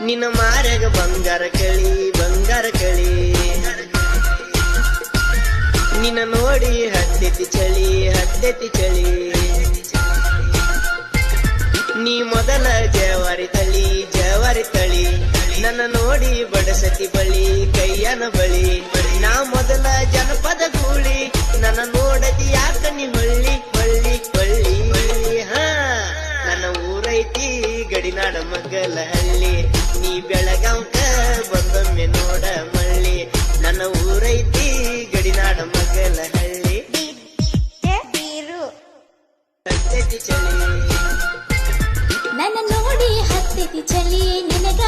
ನಿನ್ನ ಮಾರ್ಯಾಗ ಬಂಗಾರ ಕಳಿ ನಿನ್ನ ನೋಡಿ ಹತ್ತೆತಿ ಚಳಿ ನೀ ಮೊದಲ ಜವಾರಿ ತಳಿ ನನ್ನ ನೋಡಿ ಬಡಸತಿ ಬಳಿ ಕೈಯನ ಬಳಿ ನಾ ಮೊದಲ ಜನಪದ ಗೂಳಿ ನನ್ನ ನೋಡತಿ ಯಾಕ ನೀ ಹೊಳ್ಳಿ ಹಾ ನನ್ನ ಊರೈತಿ ಗಡಿನಾಡ ಮಗಲ ಹಳ್ಳಿ ನೀ ಬೆಳಗಾಂಕ ಬಂದೊಮ್ಮೆ ನೋಡ ಮಳ್ಳಿ ನನ್ನ ಊರೈತಿ ಗಡಿನಾಡ ಮಗಲ ಹಳ್ಳಿ ನನ್ನ ನೋಡಿ ಹತ್ತೆತಿ ಚಳಿ ನಿನಗ